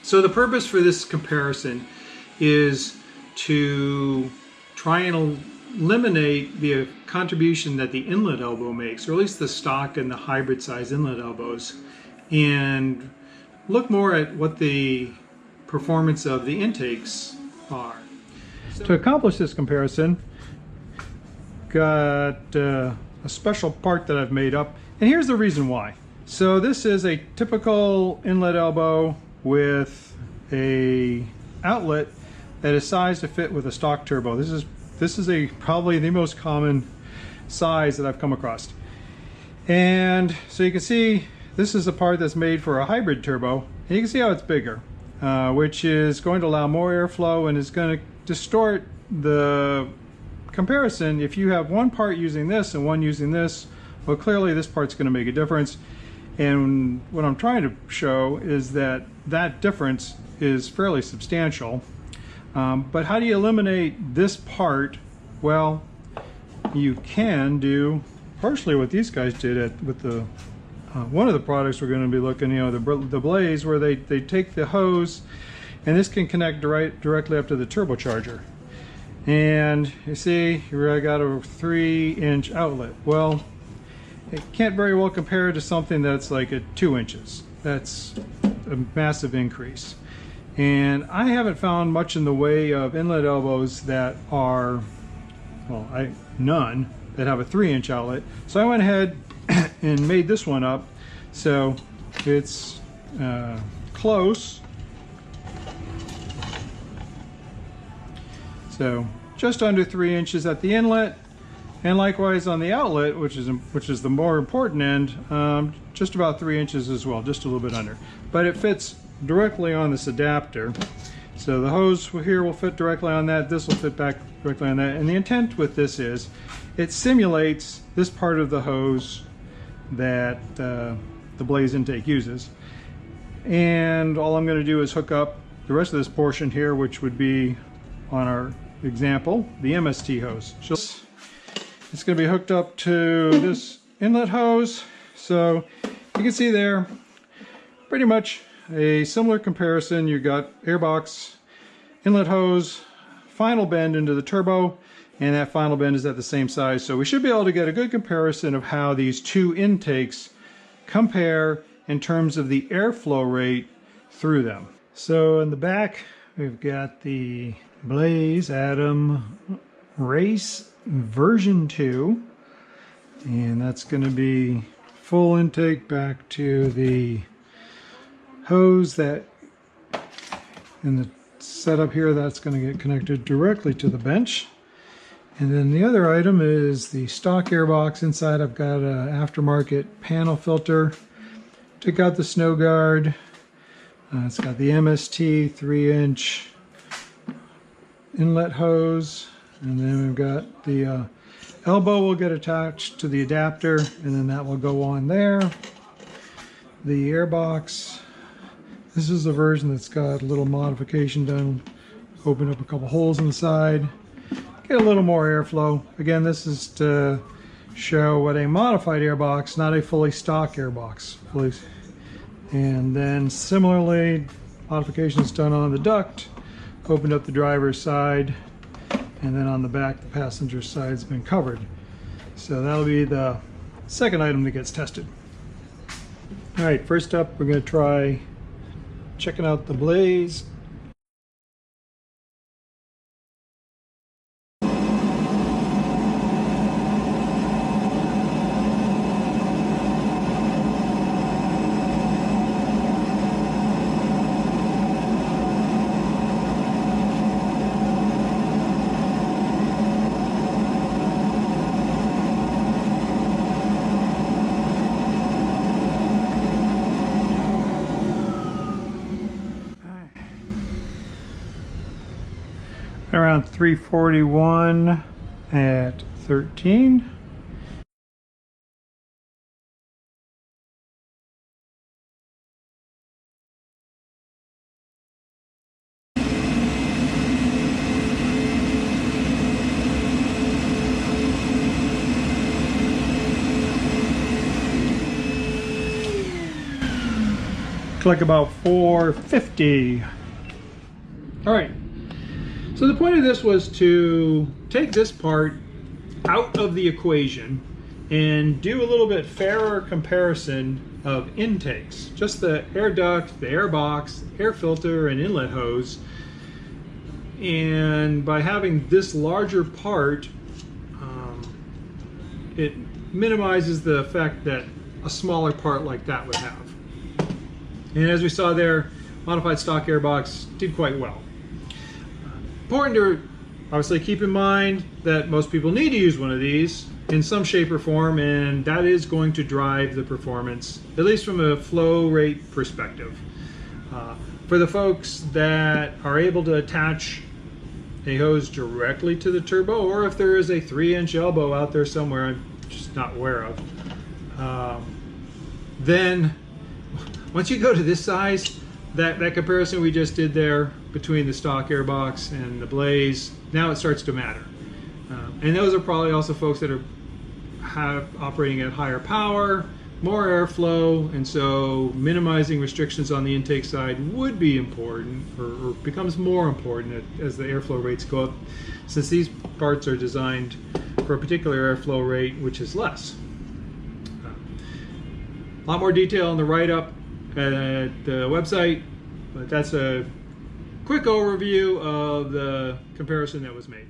So the purpose for this comparison is to try and eliminate the contribution that the inlet elbow makes, or at least the stock and the hybrid size inlet elbows, and look more at what the performance of the intakes are. To accomplish this comparison, got a special part that I've made up, and here's the reason why. So this is a typical inlet elbow with a outlet that is sized to fit with a stock turbo. This is probably the most common size that I've come across. And so you can see this is a part that's made for a hybrid turbo, and you can see how it's bigger, which is going to allow more airflow and is going to distort the comparison. If you have one part using this and one using this, well, clearly this part's going to make a difference. And what I'm trying to show is that that difference is fairly substantial. But how do you eliminate this part? Well, you can do partially what these guys did with the one of the products we're going to be looking, the Blaze, where they take the hose, and this can connect directly up to the turbocharger. And you see, here I got a 3-inch outlet. Well, it can't very well compare to something that's like at 2 inches. That's a massive increase. And I haven't found much in the way of inlet elbows that are, well, none that have a 3-inch outlet. So I went ahead and made this one up. So it's close. So just under 3 inches at the inlet, and likewise on the outlet, which is the more important end, just about 3 inches as well, just a little bit under. But it fits directly on this adapter. So the hose here will fit directly on that, this will fit back directly on that, and the intent with this is it simulates this part of the hose that the Blaze intake uses. And all I'm going to do is hook up the rest of this portion here, which would be on our example, the MST hose. So it's going to be hooked up to this inlet hose. So you can see there pretty much a similar comparison. You got airbox, inlet hose, final bend into the turbo, and that final bend is at the same size. So we should be able to get a good comparison of how these two intakes compare in terms of the airflow rate through them. So in the back, we've got the Blaze Atom Race version 2, and that's going to be full intake back to the hose that in the setup here, that's going to get connected directly to the bench. And then the other item is the stock airbox. Inside I've got an aftermarket panel filter. Took out the snow guard. It's got the MST 3-inch inlet hose, and then we've got the elbow will get attached to the adapter, and then that will go on there. The airbox, this is the version that's got a little modification done. Open up a couple holes in the side, get a little more airflow. Again, this is to show what a modified airbox, not a fully stock airbox. And then similarly, modifications done on the duct. Opened up the driver's side, and then on the back the passenger side's been covered. So that'll be the second item that gets tested. Alright, first up we're going to try checking out the Blaze. Around 341 at 13. looked like about 450. All right, so the point of this was to take this part out of the equation and do a little bit fairer comparison of intakes. Just the air duct, the air box, air filter, and inlet hose. And by having this larger part, it minimizes the effect that a smaller part like that would have. And as we saw there, modified stock airbox did quite well. Important to obviously keep in mind that most people need to use one of these in some shape or form, and that is going to drive the performance, at least from a flow rate perspective. For the folks that are able to attach a hose directly to the turbo, or if there is a 3-inch elbow out there somewhere I'm just not aware of, then once you go to this size, that comparison we just did there between the stock airbox and the Blaze, now it starts to matter. And those are probably also folks that are operating at higher power, more airflow, and so minimizing restrictions on the intake side would be important, or becomes more important as the airflow rates go up, since these parts are designed for a particular airflow rate, which is less. A lot more detail in the write-up at the website, but that's a quick overview of the comparison that was made.